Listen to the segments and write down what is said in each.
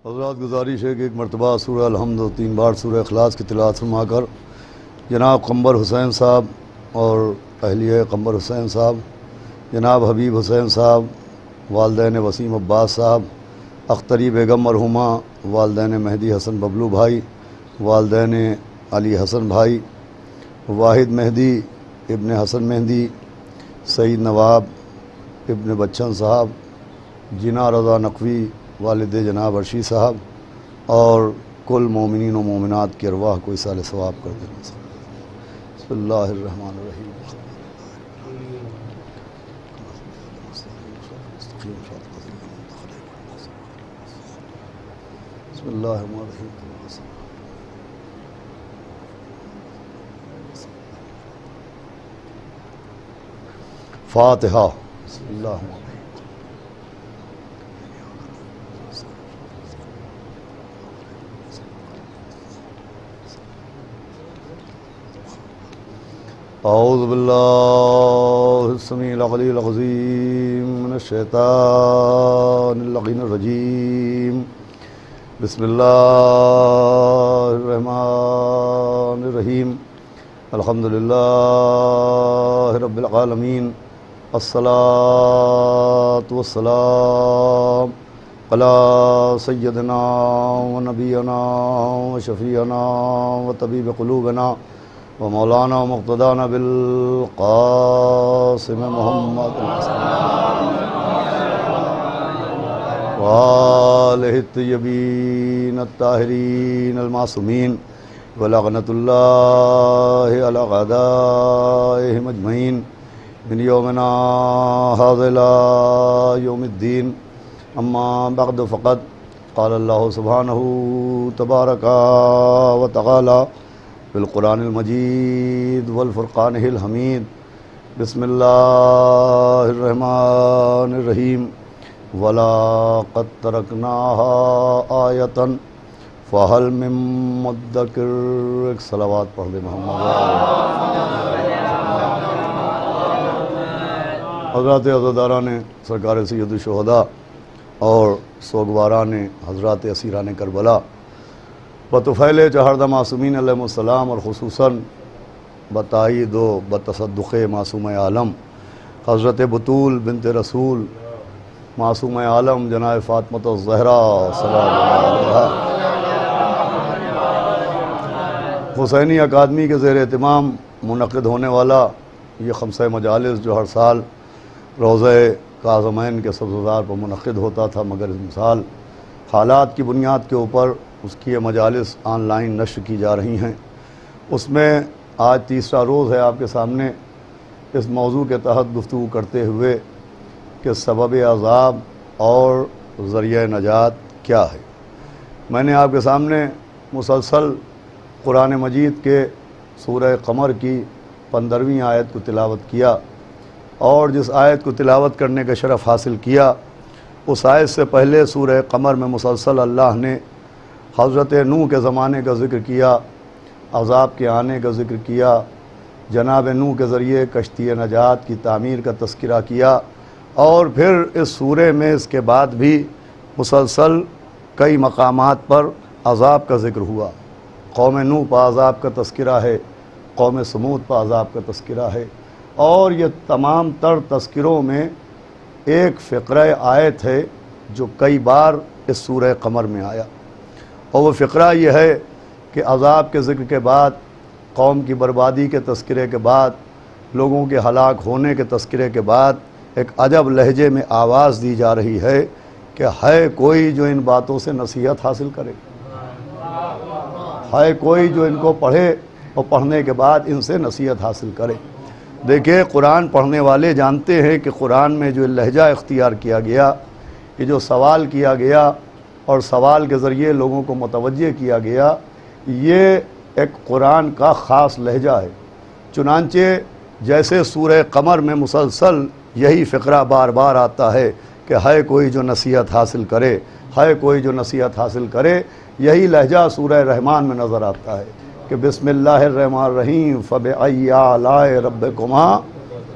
حضرات گزارش ہے کہ ایک مرتبہ سورہ الحمد و 3 بار سورہ اخلاص کی تلاوت فرما کر جناب قمبر حسین صاحب اور اہلیہ قمبر حسین صاحب، جناب حبیب حسین صاحب، والدین وسیم عباس صاحب، اختری بیگم مرحومہ، والدین مہدی حسن ببلو بھائی، والدین علی حسن بھائی، واحد مہدی ابن حسن مہدی، سعید نواب ابن بچن صاحب، جناح رضا نقوی والد جناب عرشی صاحب، اور کل مومنین و مومنات کی ارواح کو اصال ثواب کر دینا۔ بسم اللہ الرحمن الرحیم۔ بسم اللہ الرحمن الرحیم۔ فاتحہ۔ بسم اللہ الرحمن الرحیم۔ اعوذ باللہ السمیع العلیہ العظیم من الشیطان اللعین الرجیم۔ بسم اللہ الرحمن الرحیم۔ الحمدللہ رب العالمین، الصلاۃ والسلام علی سیدنا و نبینا و شفیعنا و طبیب قلوبنا و مولانا و مقتدانا بالقاسم محمد و آلہ الطیبین الطاہرین المعصومین ولعنۃ اللہ علی اعدائہم اجمعین من یومنا ھذا الی یوم الدین۔ اما بعد فقد قال اللہ سبحانہ تبارک و تعالی بالقرآن المجید والفرقان الحمید۔ بسم اللہ الرحمن الرحیم۔ وَلَقَدْ تَرَكْنَاهَا آیَةً فَهَلْ مِن مُدَّکِرٍ۔ ایک صلوات پڑھ دے محمد۔ حضرات عزاداران سرکار سید الشہداء اور سوگواران حضرات اسیران کربلا بطفیل چہردہ معصومین علیہ السلام، اور خصوصاً بتائید و بتصدق معصوم عالم حضرت بطول بنت رسول معصوم عالم جناب فاطمۃ الزہرا سلام اللہ علیہا، حسینی اکادمی کے زیر اہتمام منعقد ہونے والا یہ 5 مجالس جو ہر سال روضہ کاظمین کے سبززار پر منعقد ہوتا تھا، مگر اس سال حالات کی بنیاد کے اوپر اس کی یہ مجالس آن لائن نشر کی جا رہی ہیں۔ اس میں آج تیسرا روز ہے آپ کے سامنے اس موضوع کے تحت گفتگو کرتے ہوئے کہ سبب عذاب اور ذریعہ نجات کیا ہے۔ میں نے آپ کے سامنے مسلسل قرآن مجید کے سورہ قمر کی 15ویں آیت کو تلاوت کیا، اور جس آیت کو تلاوت کرنے کا شرف حاصل کیا، اس آیت سے پہلے سورہ قمر میں مسلسل اللہ نے حضرت نوح کے زمانے کا ذکر کیا، عذاب کے آنے کا ذکر کیا، جناب نوح کے ذریعے کشتی نجات کی تعمیر کا تذکرہ کیا، اور پھر اس سورہ میں اس کے بعد بھی مسلسل کئی مقامات پر عذاب کا ذکر ہوا۔ قوم نوح پر عذاب کا تذکرہ ہے، قوم سمود پر عذاب کا تذکرہ ہے، اور یہ تمام تر تذکروں میں ایک فقرہ آیت ہے جو کئی بار اس سورہ قمر میں آیا، اور وہ فقرہ یہ ہے کہ عذاب کے ذکر کے بعد، قوم کی بربادی کے تذکرے کے بعد، لوگوں کے ہلاک ہونے کے تذکرے کے بعد ایک عجب لہجے میں آواز دی جا رہی ہے کہ ہے کوئی جو ان باتوں سے نصیحت حاصل کرے، ہے کوئی جو ان کو پڑھے اور پڑھنے کے بعد ان سے نصیحت حاصل کرے۔ دیکھیں، قرآن پڑھنے والے جانتے ہیں کہ قرآن میں جو لہجہ اختیار کیا گیا، یہ جو سوال کیا گیا اور سوال کے ذریعے لوگوں کو متوجہ کیا گیا، یہ ایک قرآن کا خاص لہجہ ہے۔ چنانچہ جیسے سورہ قمر میں مسلسل یہی فقرہ بار بار آتا ہے کہ ہے کوئی جو نصیحت حاصل کرے، ہے کوئی جو نصیحت حاصل کرے، یہی لہجہ سورہ رحمان میں نظر آتا ہے کہ بسم اللہ الرحمن الرحیم فبأی آلاء ربکما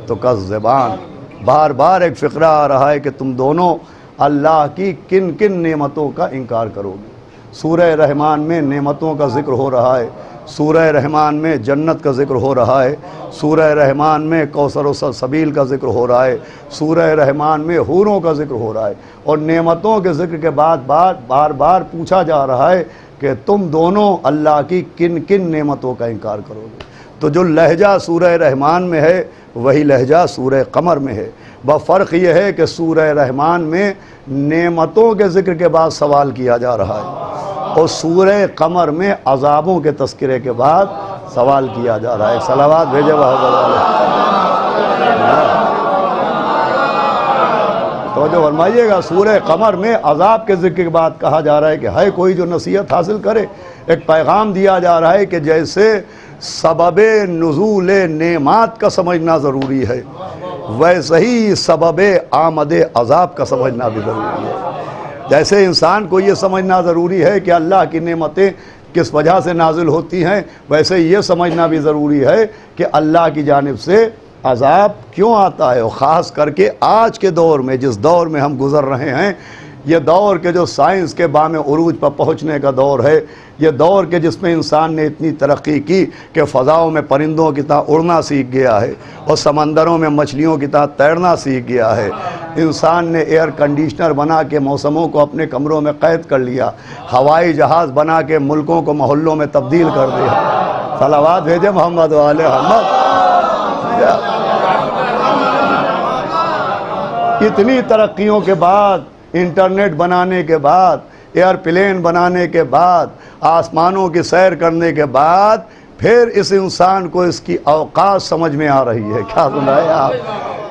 تکذبان۔ بار بار ایک فقرہ آ رہا ہے کہ تم دونوں اللہ کی کن کن نعمتوں کا انکار کرو گے۔ سورہ رحمان میں نعمتوں کا ذکر ہو رہا ہے، سورہ رحمان میں جنت کا ذکر ہو رہا ہے، سورہ رحمان میں کوثر و سلسبیل کا ذکر ہو رہا ہے، سورہ رحمان میں حوروں کا ذکر ہو رہا ہے، اور نعمتوں کے ذکر کے بعد بار بار پوچھا جا رہا ہے کہ تم دونوں اللہ کی کن کن نعمتوں کا انکار کرو گے۔ تو جو لہجہ سورہ رحمان میں ہے وہی لہجہ سورہ قمر میں ہے، فرق یہ ہے کہ سورہ رحمان میں نعمتوں کے ذکر کے بعد سوال کیا جا رہا ہے، اور سورہ قمر میں عذابوں کے تذکرے کے بعد سوال کیا جا رہا ہے۔ ایک صلوات بھیجے توجہ فرمائیے گا، سورہ قمر میں عذاب کے ذکر کے بعد کہا جا رہا ہے کہ ہے کوئی جو نصیحت حاصل کرے۔ ایک پیغام دیا جا رہا ہے کہ جیسے سبب نزول نعمات کا سمجھنا ضروری ہے، ویسے ہی سبب آمد عذاب کا سمجھنا بھی ضروری ہے۔ جیسے انسان کو یہ سمجھنا ضروری ہے کہ اللہ کی نعمتیں کس وجہ سے نازل ہوتی ہیں، ویسے یہ سمجھنا بھی ضروری ہے کہ اللہ کی جانب سے عذاب کیوں آتا ہے۔ اور خاص کر کے آج کے دور میں، جس دور میں ہم گزر رہے ہیں، یہ دور کے جو سائنس کے بام عروج پر پہنچنے کا دور ہے، یہ دور کے جس میں انسان نے اتنی ترقی کی کہ فضاؤں میں پرندوں کی طرح اڑنا سیکھ گیا ہے اور سمندروں میں مچھلیوں کی طرح تیرنا سیکھ گیا ہے۔ انسان نے ایئر کنڈیشنر بنا کے موسموں کو اپنے kمروں میں قید کر لیا، ہوائی جہاز بنا کے ملکوں کو محلوں میں تبدیل کر دیا۔ صلوات بھیجے محمد و آل محمد۔ اتنی ترقیوں کے بعد، انٹرنیٹ بنانے کے بعد، ایئر پلین بنانے کے بعد، آسمانوں کی سیر کرنے کے بعد، پھر اس انسان کو اس کی اوقات سمجھ میں آ رہی ہے۔ کیا سن رہے ہیں آپ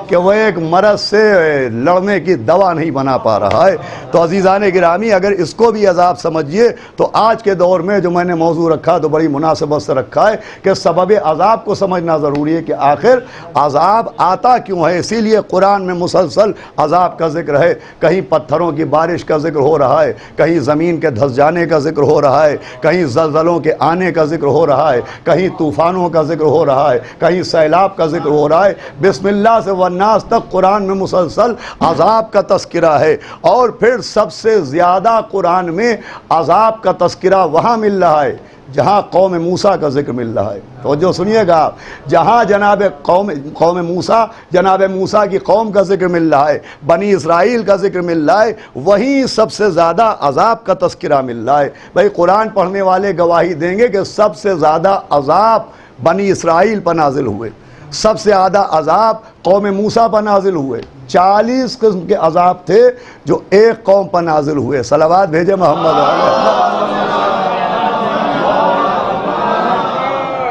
کہ وہ ایک مرض سے لڑنے کی دوا نہیں بنا پا رہا ہے۔ تو عزیزان گرامی، اگر اس کو بھی عذاب سمجھیے تو آج کے دور میں جو میں نے موضوع رکھا تو بڑی مناسبت سے رکھا ہے کہ سبب عذاب کو سمجھنا ضروری ہے کہ آخر عذاب آتا کیوں ہے۔ اسی لیے قرآن میں مسلسل عذاب کا ذکر ہے، کہیں پتھروں کی بارش کا ذکر ہو رہا ہے، کہیں زمین کے دھس جانے کا ذکر ہو رہا ہے، کہیں زلزلوں کے آنے کا ذکر ہو رہا ہے، کہیں طوفانوں کا ذکر ہو رہا ہے، کہیں سیلاب کا ذکر ہو رہا ہے۔ بسم اللہ سے والناس تک قرآن میں مسلسل عذاب کا تذکرہ ہے، اور پھر سب سے زیادہ قرآن میں عذاب کا تذکرہ وہاں مل رہا ہے جہاں قوم موسیٰ کا ذکر مل رہا ہے۔ توجہ سنیے گا آپ، جہاں جناب قوم موسیٰ، جناب موسیٰ کی قوم کا ذکر مل رہا ہے، بنی اسرائیل کا ذکر مل رہا ہے، وہیں سب سے زیادہ عذاب کا تذکرہ مل رہا ہے۔ بھائی قرآن پڑھنے والے گواہی دیں گے کہ سب سے زیادہ عذاب بنی اسرائیل پر نازل ہوئے، سب سے زیادہ عذاب قوم موسیٰ پر نازل ہوئے۔ 40 قسم کے عذاب تھے جو ایک قوم پر نازل ہوئے۔ صلوات بھیجے محمد علیہ۔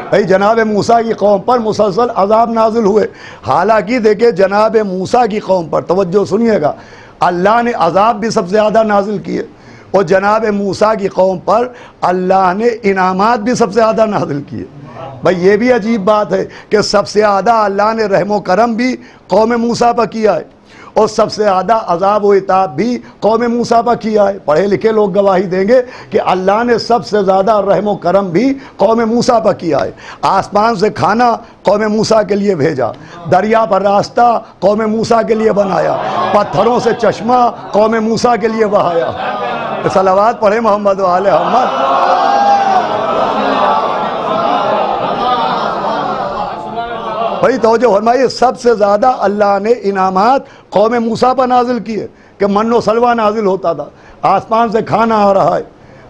بھئی جناب موسیٰ کی قوم پر مسلسل عذاب نازل ہوئے، حالانکہ دیکھیں جناب موسیٰ کی قوم پر توجہ سنیے گا، اللہ نے عذاب بھی سب سے زیادہ نازل کیے، اور جناب موسیٰ کی قوم پر اللہ نے انعامات بھی سب سے زیادہ نازل کیے۔ بھئی یہ بھی عجیب بات ہے کہ سب سے زیادہ اللہ نے رحم و کرم بھی قوم موسیٰ پر کیا ہے، اور سب سے زیادہ عذاب و عتاب بھی قوم موسیٰ پر کیا ہے۔ پڑھے لکھے لوگ گواہی دیں گے کہ اللہ نے سب سے زیادہ رحم و کرم بھی قوم موسیٰ پر کیا ہے۔ آسمان سے کھانا قوم موسیٰ کے لیے بھیجا، دریا پر راستہ قوم موسیٰ کے لیے بنایا، پتھروں سے چشمہ قوم موسیٰ کے لیے بہایا۔ صلوات پڑھے محمد و آل محمد۔ بھئی توجہ فرمائیے، سب سے زیادہ اللہ نے انعامات قوم موسیٰ پر نازل کیے کہ من و سلوہ نازل ہوتا تھا، آسمان سے کھانا آ رہا ہے،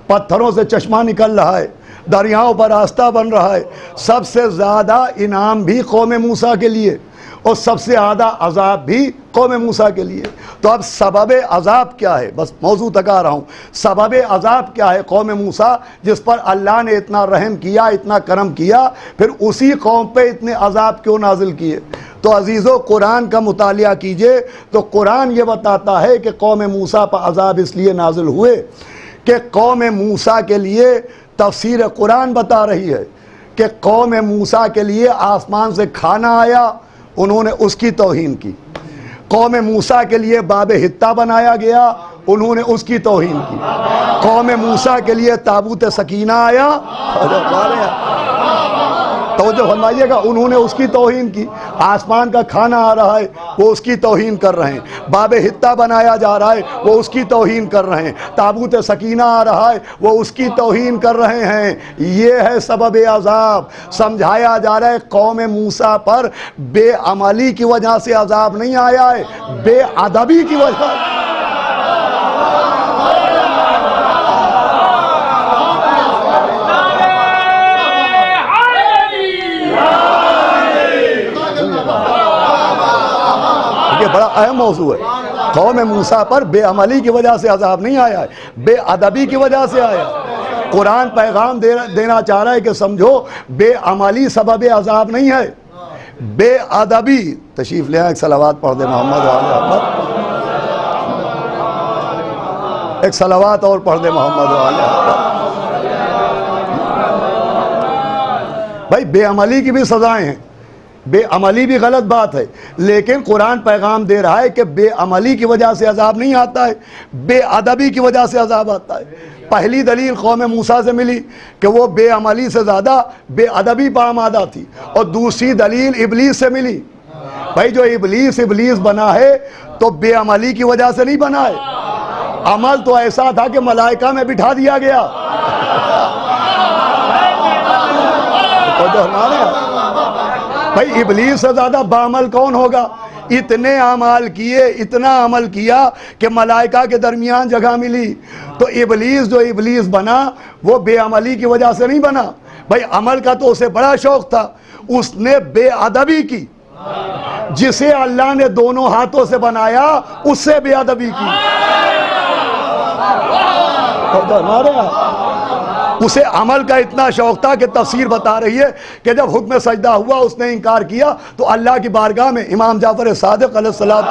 پتھروں سے چشمہ نکل رہا ہے، دریاؤں پر راستہ بن رہا ہے۔ سب سے زیادہ انعام بھی قوم موسیٰ کے لیے، اور سب سے زیادہ عذاب بھی قوم موسیٰ کے لیے۔ تو اب سبب عذاب کیا ہے؟ بس موضوع تک آ رہا ہوں۔ سبب عذاب کیا ہے قوم موسیٰ جس پر اللہ نے اتنا رحم کیا، اتنا کرم کیا، پھر اسی قوم پہ اتنے عذاب کیوں نازل کیے؟ تو عزیزو قرآن کا مطالعہ کیجئے تو قرآن یہ بتاتا ہے کہ قوم موسیٰ پر عذاب اس لیے نازل ہوئے کہ قوم موسیٰ کے لیے تفسیر قرآن بتا رہی ہے کہ قوم موسیٰ کے لیے آسمان سے کھانا آیا، انہوں نے اس کی توہین کی۔ قوم موسیٰ کے لیے باب حتہ بنایا گیا، انہوں نے اس کی توہین کی۔ قوم موسیٰ کے لیے تابوت سکینہ آیا، توجہ فرمائیے گا، انہوں نے اس کی توہین کی۔ آسمان کا کھانا آ رہا ہے وہ اس کی توہین کر رہے ہیں، باب حتہ بنایا جا رہا ہے وہ اس کی توہین کر رہے ہیں، تابوت سکینہ آ رہا ہے وہ اس کی توہین کر رہے ہیں۔ یہ ہے سبب عذاب۔ سمجھایا جا رہا ہے قوم موسیٰ پر بے عملی کی وجہ سے عذاب نہیں آیا ہے، بے ادبی کی وجہ۔ یہ بڑا اہم موضوع ہے۔ قوم موسیٰ پر بے عملی کی وجہ سے عذاب نہیں آیا ہے، بے ادبی کی وجہ سے آیا ہے۔ قرآن پیغام دینا چاہ رہا ہے کہ سمجھو بے عملی سبب عذاب نہیں ہے، بے ادبی۔ تشریف لے آئیں، ایک صلوات پڑھ دے محمد و آل محمد، ایک صلوات اور پڑھ دے محمد و آل محمد۔ بھائی بے عملی کی بھی سزائیں ہیں، بے عملی بھی غلط بات ہے، لیکن قرآن پیغام دے رہا ہے کہ بے عملی کی وجہ سے عذاب نہیں آتا ہے، بے ادبی کی وجہ سے عذاب آتا ہے۔ پہلی دلیل قوم موسیٰ سے ملی کہ وہ بے عملی سے زیادہ بے ادبی پا آمادہ تھی، اور دوسری دلیل ابلیس سے ملی۔ بھائی جو ابلیس بنا ہے تو بے عملی کی وجہ سے نہیں بنا ہے، عمل تو ایسا تھا کہ ملائکہ میں بٹھا دیا گیا۔ بھائی ابلیس سے زیادہ بعمل کون ہوگا؟ اتنے اعمال کیے، اتنا عمل کیا کہ ملائکہ کے درمیان جگہ ملی۔ تو ابلیس جو ابلیس بنا وہ بے عملی کی وجہ سے نہیں بنا، بھائی عمل کا تو اسے بڑا شوق تھا، اس نے بے ادبی کی۔ جسے اللہ نے دونوں ہاتھوں سے بنایا اس سے بے ادبی کی۔ اسے عمل کا اتنا شوق تھا کہ تفسیر بتا رہی ہے کہ جب حکم سجدہ ہوا اس نے انکار کیا تو اللہ کی بارگاہ میں امام جعفر صادق علیہ السلام،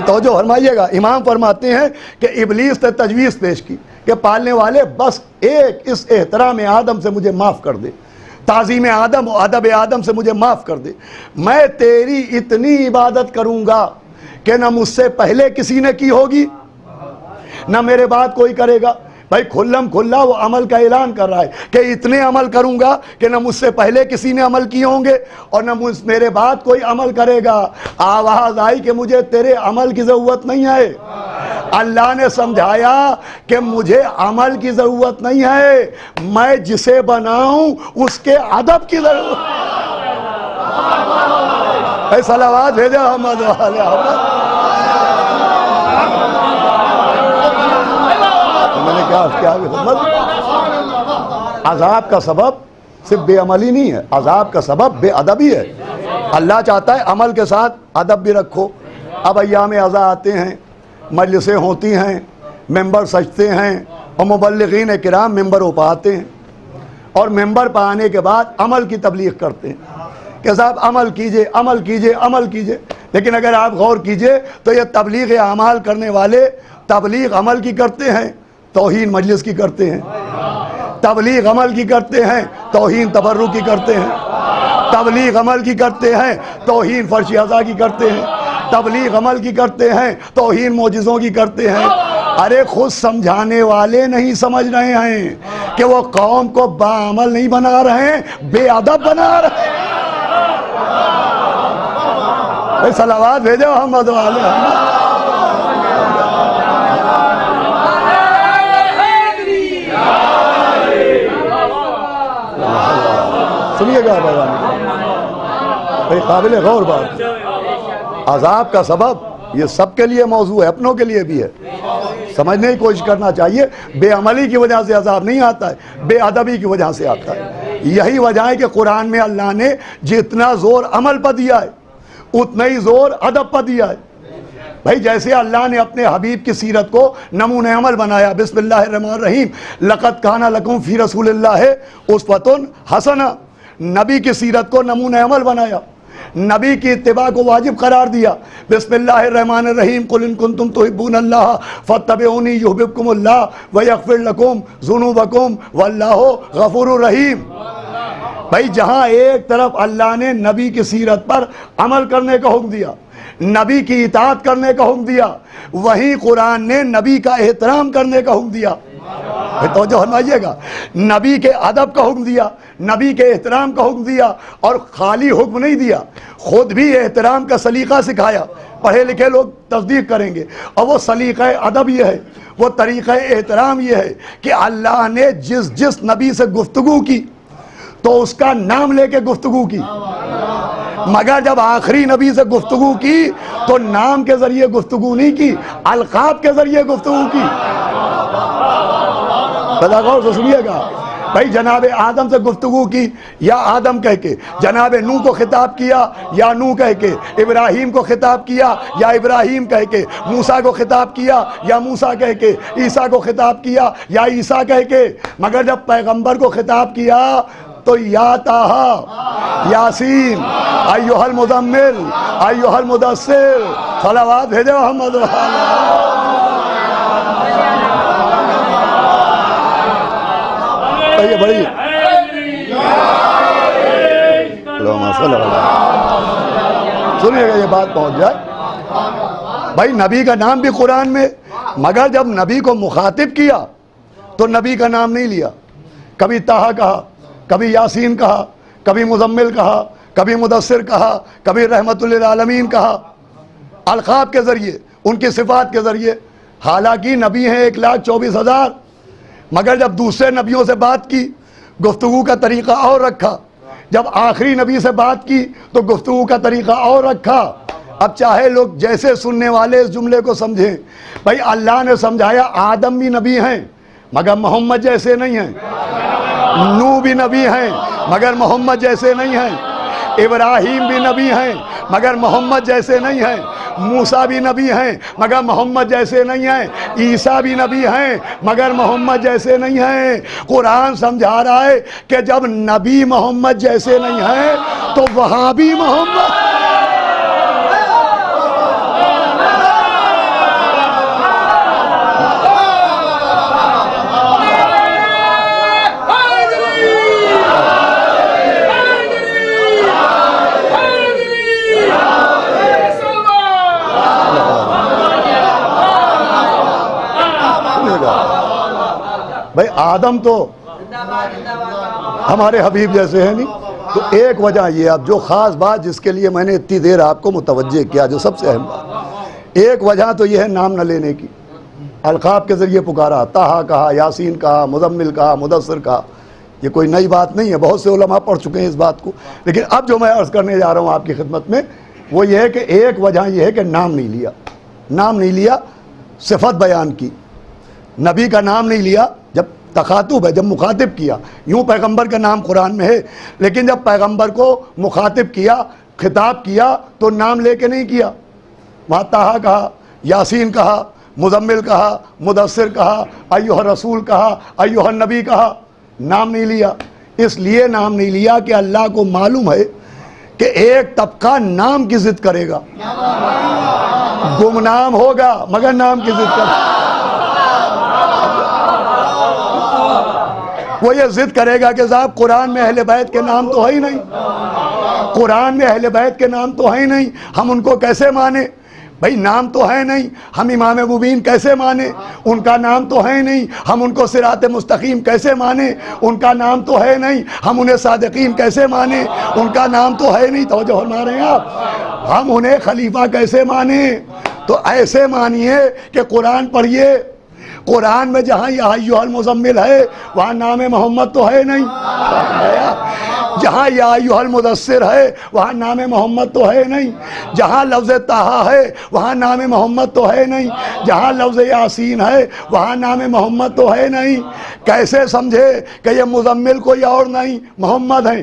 توجہ فرمائیے گا، امام فرماتے ہیں کہ ابلیس نے تجویز پیش کی کہ پالنے والے بس ایک اس احترام آدم سے مجھے معاف کر دے، تعظیم آدم و ادب آدم سے مجھے معاف کر دے، میں تیری اتنی عبادت کروں گا کہ نہ مجھ سے پہلے کسی نے کی ہوگی نہ میرے بعد کوئی کرے گا۔ بھائی کھلم کھلا وہ عمل کا اعلان کر رہا ہے کہ اتنے عمل کروں گا کہ نہ مجھ سے پہلے کسی نے عمل کیے ہوں گے اور نہ میرے بعد کوئی عمل کرے گا۔ آواز آئی کہ مجھے تیرے عمل کی ضرورت نہیں ہے۔ اللہ نے سمجھایا کہ مجھے عمل کی ضرورت نہیں ہے، میں جسے بناؤں اس کے ادب کی ضرورت۔ اے صلوات بھیجو احمد والے احمد۔ میں نے کیا عذاب کا سبب صرف بے عملی نہیں ہے، عذاب کا سبب بے ادبی ہے۔ اللہ چاہتا ہے عمل کے ساتھ ادب بھی رکھو۔ اب ایام عزا آتے ہیں، مجلسیں ہوتی ہیں، ممبر سجتے ہیں اور مبلغین کرام ممبروں پہ آتے ہیں اور ممبر پہ آنے کے بعد عمل کی تبلیغ کرتے ہیں کہ صاحب عمل کیجئے، عمل کیجئے، عمل کیجئے۔ لیکن اگر آپ غور کیجئے تو یہ تبلیغ اعمال کرنے والے تبلیغ عمل کی کرتے ہیں، توہین مجلس کی کرتے ہیں، تبلیغ عمل کی کرتے ہیں، توہین تبرک کی کرتے ہیں، تبلیغ عمل کی کرتے ہیں، توہین فرش عزا کی کرتے ہیں، تبلیغ عمل کی کرتے ہیں، توہین معجزوں کی کرتے ہیں۔ ارے خود سمجھانے والے نہیں سمجھ رہے ہیں کہ وہ قوم کو باعمل نہیں بنا رہے ہیں، بے ادب بنا رہے ہیں۔ صلوات بھیجو محمد والے محمد۔ سنیے گا بھائی، قابل غور بات، عذاب کا سبب یہ سب کے لیے موضوع ہے، اپنوں کے لیے بھی ہے، سمجھنے کی کوشش کرنا چاہیے۔ بے عملی کی وجہ سے عذاب نہیں آتا ہے، بے ادبی کی وجہ سے آتا ہے۔ یہی وجہ ہے کہ قرآن میں اللہ نے جتنا زور عمل پر دیا ہے اتنا ہی زور ادب پر دیا ہے۔ بھائی جیسے اللہ نے اپنے حبیب کی سیرت کو نمونہ عمل بنایا، بسم اللہ الرحمن الرحیم، لقد کان لکم فی رسول اللہ اسوۃ حسنہ، نبی کی سیرت کو نمونہ عمل بنایا، نبی کی اتباع کو واجب قرار دیا۔ بسم اللہ الرحمن الرحیم، قل ان کنتم تحبون اللہ فاتبعونی یحببکم اللہ ویغفر لکم ذنوبکم واللہ غفور الرحیم۔ بھائی جہاں ایک طرف اللہ نے نبی کی سیرت پر عمل کرنے کا حکم دیا، نبی کی اطاعت کرنے کا حکم دیا، وہیں قرآن نے نبی کا احترام کرنے کا حکم دیا۔ توجہ فرمائیے گا، نبی کے ادب کا حکم دیا، نبی کے احترام کا حکم دیا، اور خالی حکم نہیں دیا، خود بھی احترام کا سلیقہ سکھایا۔ پڑھے لکھے لوگ تصدیق کریں گے، اور وہ سلیقہ ادب یہ ہے، وہ طریقہ احترام یہ ہے کہ اللہ نے جس نبی سے گفتگو کی تو اس کا نام لے کے گفتگو کی، مگر جب آخری نبی سے گفتگو کی تو نام کے ذریعے گفتگو نہیں کی، القاب کے ذریعے گفتگو کی۔ ذرا غور سے سنیے گا بھائی، جناب آدم سے گفتگو کی یا آدم کہہ کے، جناب نوح کو خطاب کیا یا نوح کہہ کے، ابراہیم کو خطاب کیا یا ابراہیم کہہ کے، موسیٰ کو خطاب کیا یا موسیٰ کہہ کے، عیسیٰ کو خطاب کیا یا عیسیٰ کہہ کے، مگر جب پیغمبر کو خطاب کیا تو یا طٰہٰ، یاسین، ایھا المزمل، ایھا المدثر، صلوات بھیجو محمد یہ بڑی سنیے گا، یہ بات پہنچ جائے بھائی، نبی کا نام بھی قرآن میں، مگر جب نبی کو مخاطب کیا تو نبی کا نام نہیں لیا، کبھی طٰہٰ کہا، کبھی یاسین کہا، کبھی مزمل کہا، کبھی مدثر کہا، کبھی رحمت للعالمین کہا، القاب کے ذریعے، ان کی صفات کے ذریعے۔ حالانکہ نبی ہیں 1,24,000، مگر جب دوسرے نبیوں سے بات کی گفتگو کا طریقہ اور رکھا، جب آخری نبی سے بات کی تو گفتگو کا طریقہ اور رکھا۔ اب چاہے لوگ جیسے سننے والے اس جملے کو سمجھیں، بھائی اللہ نے سمجھایا آدم بھی نبی ہیں مگر محمد جیسے نہیں ہیں، نوح بھی نبی ہیں مگر محمد جیسے نہیں ہیں، ابراہیم بھی نبی ہیں مگر محمد جیسے نہیں ہیں، موسیٰ بھی نبی ہیں مگر محمد جیسے نہیں ہیں، عیسیٰ بھی نبی ہیں مگر محمد جیسے نہیں ہیں۔ قرآن سمجھا رہا ہے کہ جب نبی محمد جیسے نہیں ہیں تو وہاں بھی محمد بھائی آدم تو ہمارے حبیب جیسے ہیں نہیں، تو ایک وجہ یہ، اب جو خاص بات جس کے لیے میں نے اتنی دیر آپ کو متوجہ کیا، جو سب سے اہم بات، ایک وجہ تو یہ ہے نام نہ لینے کی، القاب کے ذریعے پکارا، طٰہٰ کہا، یاسین کہا، مزمل کہا، مدثر کہا، یہ کوئی نئی بات نہیں ہے، بہت سے علماء پڑھ چکے ہیں اس بات کو، لیکن اب جو میں عرض کرنے جا رہا ہوں آپ کی خدمت میں وہ یہ ہے کہ ایک وجہ یہ ہے کہ نام نہیں لیا، نام نہیں لیا، صفت بیان کی، نبی کا نام نہیں لیا جب تخاطب ہے، جب مخاطب کیا، یوں پیغمبر کا نام قرآن میں ہے، لیکن جب پیغمبر کو مخاطب کیا، خطاب کیا تو نام لے کے نہیں کیا، وہاں طٰہٰ کہا، یاسین کہا، مزمل کہا، مدثر کہا، ایھا الرسول کہا، ایھا النبی کہا، نام نہیں لیا۔ اس لیے نام نہیں لیا کہ اللہ کو معلوم ہے کہ ایک طبقہ نام کی ضد کرے گا، گمنام ہوگا مگر نام کی ضد کرے گا، وہ یہ ضد کرے گا کہ صاحب قرآن میں اہل بیت کے نام تو ہے ہی نہیں، قرآن میں اہل بیت کے نام تو ہے ہی نہیں، ہم ان کو کیسے مانیں؟ بھئی نام تو ہے نہیں، ہم امام مبین کیسے مانیں؟ ان کا نام تو ہے نہیں، ہم ان کو صراط مستقیم کیسے مانیں؟ ان کا نام تو ہے نہیں، ہم انہیں صادقین کیسے مانیں؟ ان کا نام تو ہے نہیں، توجہ فرما رہے ہیں آپ، ہم انہیں خلیفہ کیسے مانیں؟ تو ایسے مانیے کہ قرآن پڑھیے، قرآن میں جہاں یا ایھا المزمل ہے وہاں نام محمد تو ہے نہیں، جہاں یا ایھا المدثر ہے وہاں نام محمد تو ہے نہیں، جہاں لفظ طٰہٰ ہے وہاں نام محمد تو ہے نہیں، جہاں لفظ یاسین ہے وہاں نام محمد تو ہے نہیں۔ کیسے سمجھے کہ یہ مزمل کوئی اور نہیں محمد ہیں؟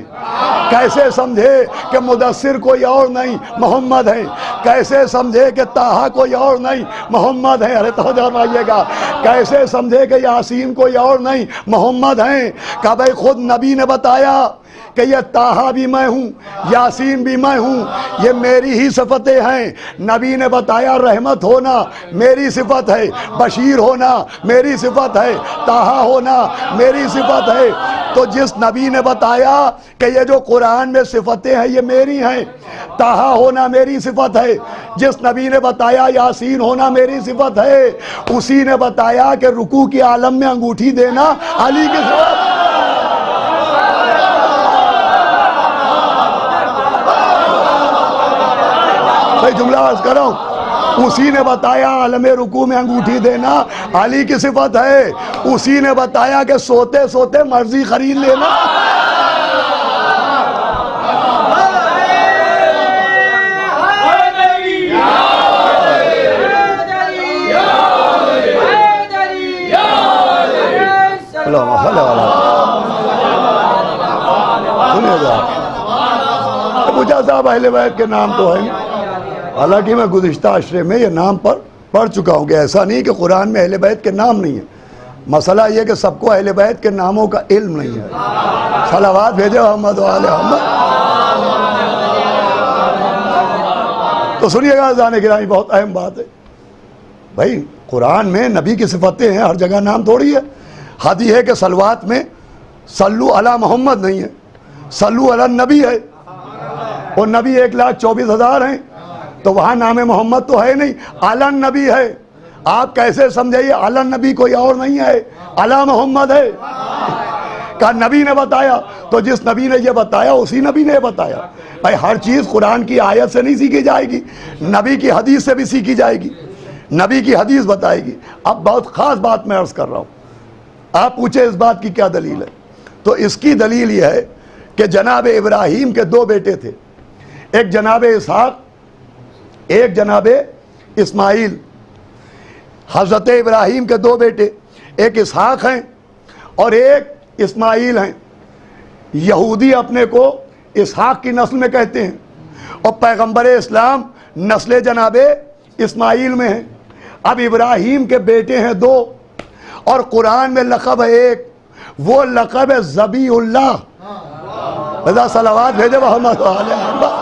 کیسے سمجھے کہ مدثر کوئی اور نہیں محمد ہیں؟ کیسے سمجھے کہ طٰہٰ کوئی اور نہیں محمد ہیں؟ ارے توجہ فرمائیے گا، کیسے سمجھے کہ یاسین کوئی اور نہیں محمد ہیں؟ کہ بھئی خود نبی نے بتایا کہ یہ طٰہٰ بھی میں ہوں، یاسین بھی میں ہوں، یہ میری ہی صفتیں ہیں۔ نبی نے بتایا رحمت ہونا میری صفت ہے، بشیر ہونا میری صفت ہے، طٰہٰ ہونا میری صفت ہے۔ تو جس نبی نے بتایا کہ یہ جو قرآن میں صفتیں ہیں یہ میری ہیں، طٰہٰ ہونا میری صفت ہے، جس نبی نے بتایا یاسین ہونا میری صفت ہے، اسی نے بتایا کہ رکوع کی عالم میں انگوٹھی دینا علی کی صفت۔ میں جملہ عرض کر رہا ہوں، اسی نے بتایا عالم رکوع میں انگوٹھی دینا علی کی صفت ہے، اسی نے بتایا کہ سوتے سوتے مرضی خرید لینا۔ پوچھا صاحب اہل بیت کے نام تو ہے، حالانکہ میں گزشتہ عشرے میں یہ نام پر پڑھ چکا ہوں کہ ایسا نہیں کہ قرآن میں اہل بیت کے نام نہیں ہیں۔ مسئلہ یہ کہ سب کو اہل بیت کے ناموں کا علم نہیں ہے۔ صلوات بھیجے محمد و آل محمد۔ تو سنیے گا عزیزان گرامی، بہت اہم بات ہے بھائی، قرآن میں نبی کی صفتیں ہیں، ہر جگہ نام تھوڑی ہے۔ حدیث ہے کہ صلوات میں صلو علی محمد نہیں ہے، صلو علی النبی ہے، اور نبی 1,24,000 ہیں، تو وہاں نام محمد تو ہے نہیں، علی النبی ہے۔ آپ کیسے سمجھائیے علی النبی کوئی اور نہیں ہے، علی محمد ہے۔ کہا نبی نے بتایا، تو جس نبی نے یہ بتایا اسی نبی نے یہ بتایا۔ بھائی ہر چیز قرآن کی آیت سے نہیں سیکھی جائے گی، نبی کی حدیث سے بھی سیکھی جائے گی، نبی کی حدیث بتائے گی۔ اب بہت خاص بات میں عرض کر رہا ہوں، آپ پوچھیں اس بات کی کیا دلیل ہے، تو اس کی دلیل یہ ہے کہ جناب ابراہیم کے 2 بیٹے تھے، ایک جناب اسحاق، ایک جناب اسماعیل۔ حضرت ابراہیم کے 2 بیٹے، ایک اسحاق ہیں اور ایک اسماعیل ہیں۔ یہودی اپنے کو اسحاق کی نسل میں کہتے ہیں، اور پیغمبر اسلام نسل جناب اسماعیل میں ہیں۔ اب ابراہیم کے بیٹے ہیں 2، اور قرآن میں لقب ہے ایک، وہ لقب ہے ذبیح اللہ۔ رضا صلوات بھیجے محمد علیہ محمد۔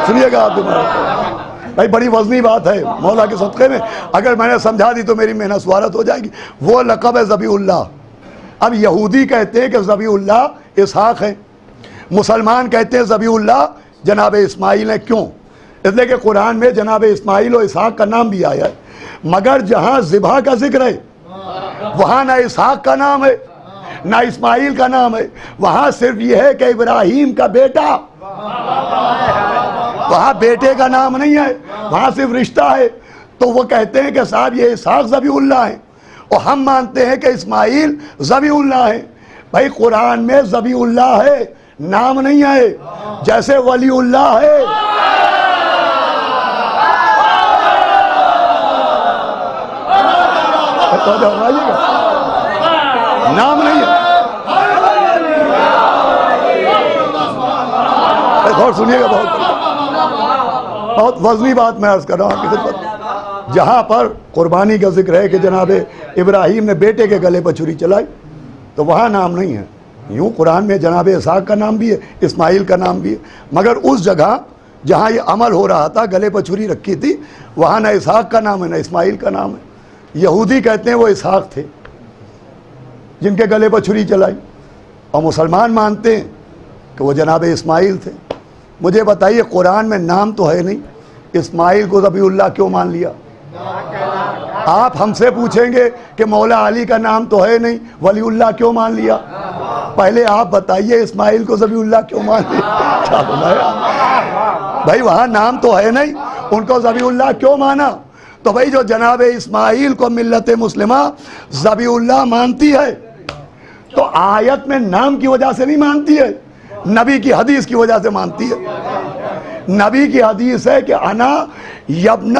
سنیے گا آپ بھائی، بڑی وزنی بات ہے مولا کے صدقے میں، اگر میں نے سمجھا دی تو میری محنت سوارت ہو جائے گی۔ وہ لقب ہے ذبیح اللہ۔ اب یہودی کہتے ہیں کہ ذبیح اللہ اسحاق ہے، مسلمان کہتے ہیں ذبیح اللہ جناب اسماعیل ہے۔ کیوں؟ اس لیے کہ قرآن میں جناب اسماعیل و اسحاق کا نام بھی آیا ہے، مگر جہاں ذبح کا ذکر ہے وہاں نہ اسحاق کا نام ہے نہ اسماعیل کا نام ہے، وہاں صرف یہ ہے کہ ابراہیم کا بیٹا، وہاں بیٹے کا نام نہیں ہے، وہاں صرف رشتہ ہے۔ تو وہ کہتے ہیں کہ صاحب یہ اسحاق ذبیح اللہ ہے، اور ہم مانتے ہیں کہ اسماعیل ذبیح اللہ ہے۔ بھائی قرآن میں ذبیح اللہ ہے، نام نہیں ہے، جیسے ولی اللہ ہے۔ نام نہیں ہے۔ غور سنیے گا، بہت وزنی بات میں عرض کر رہا ہوں آپ کی خدمت۔ جہاں پر قربانی کا ذکر ہے کہ جناب ابراہیم نے بیٹے کے گلے پر چھری چلائی، تو وہاں نام نہیں ہے۔ یوں قرآن میں جناب اسحاق کا نام بھی ہے، اسماعیل کا نام بھی ہے، مگر اس جگہ جہاں یہ عمل ہو رہا تھا، گلے پر چھری رکھی تھی، وہاں نہ اسحاق کا نام ہے نہ اسماعیل کا نام ہے۔ یہودی کہتے ہیں وہ اسحاق تھے جن کے گلے پر چھری چلائی، اور مسلمان مانتے ہیں کہ وہ جناب اسماعیل تھے۔ مجھے بتائیے قرآن میں نام تو ہے نہیں، اسماعیل کو ذبیح اللہ کیوں مان لیا؟ آپ ہم سے پوچھیں گے کہ مولا علی کا نام تو ہے نہیں، ولی اللہ کیوں مان لیا؟ پہلے آپ بتائیے اسماعیل کو ذبیح اللہ کیوں مان لیا؟ کیا بتایا بھائی، وہاں نام تو ہے نہیں، ان کو ذبیح اللہ کیوں مانا؟ تو بھائی جو جناب اسماعیل کو ملت مسلمہ ذبیح اللہ مانتی ہے، تو آیت میں نام کی وجہ سے نہیں مانتی ہے، نبی کی حدیث کی وجہ سے مانتی ہے۔ نبی کی حدیث ہے کہ انا یبن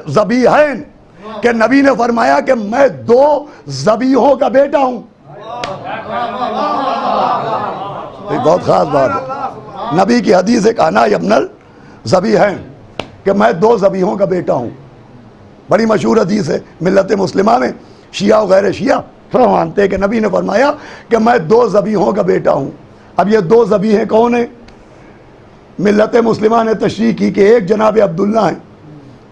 ذبیحین، کہ نبی نے فرمایا کہ میں 2 ذبیحوں کا بیٹا ہوں۔ ایک بہت خاص بات ہے، نبی کی حدیث ہے کہ انا یبن ذبیحین، کہ میں 2 ذبیحوں کا بیٹا ہوں۔ بڑی مشہور حدیث ہے ملت مسلمہ میں، شیعہ و غیر شیعہ فرمانتے کہ نبی نے فرمایا کہ میں 2 ذبیحوں کا بیٹا ہوں. اب یہ 2 ذبیحیں کون ہیں؟ ملت مسلمہ نے تشریح کی کہ ایک جناب عبداللہ ہیں،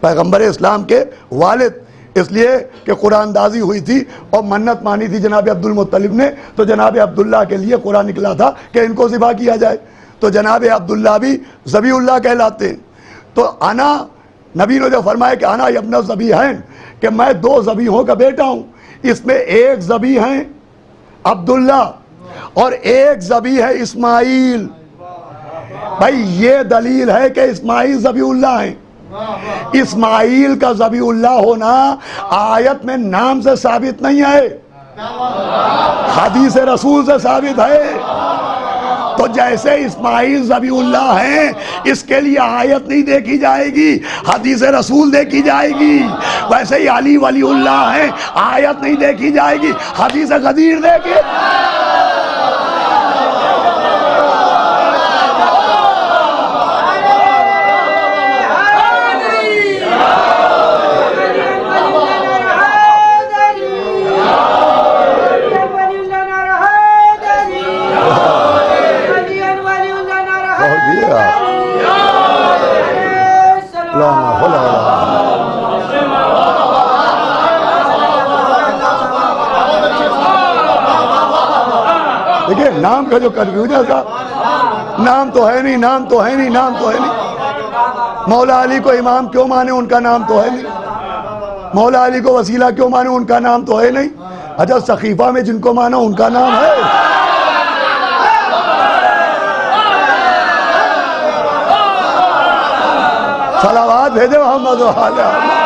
پیغمبر اسلام کے والد، اس لیے کہ قرآن دازی ہوئی تھی اور منت مانی تھی جناب عبد المطلب نے، تو جناب عبداللہ کے لیے قرآن نکلا تھا کہ ان کو ذبح کیا جائے، تو جناب عبداللہ بھی ذبیح اللہ کہلاتے ہیں. تو انا، نبی نے جو فرمایا کہ انا ابن الذبیحین، کہ میں 2 ذبیحوں کا بیٹا ہوں، اس میں ایک ذبیح ہے عبداللہ اور ایک ذبیح ہے اسماعیل. بھائی یہ دلیل ہے کہ اسماعیل ذبیح اللہ ہیں. اسماعیل کا ذبیح اللہ ہونا آیت میں نام سے ثابت نہیں ہے، حدیث رسول سے ثابت ہے. تو جیسے اسماعیل ذبیح اللہ ہیں، اس کے لیے آیت نہیں دیکھی جائے گی، حدیث رسول دیکھی جائے گی. ویسے ہی علی ولی اللہ ہیں، آیت نہیں دیکھی جائے گی، حدیث غدیر دیکھے. دیکھیں نام کا جو کنفیوژن تھا، نام تو ہے نہیں، نام تو ہے نہیں، نام تو ہے نہیں. مولا علی کو امام کیوں مانے؟ ان کا نام تو ہے نہیں. مولا علی کو وسیلہ کیوں مانے؟ ان کا نام تو ہے نہیں. اچھا سقیفہ میں جن کو مانا ان کا نام ہے. صلوات بھیجے محمد و آل محمد.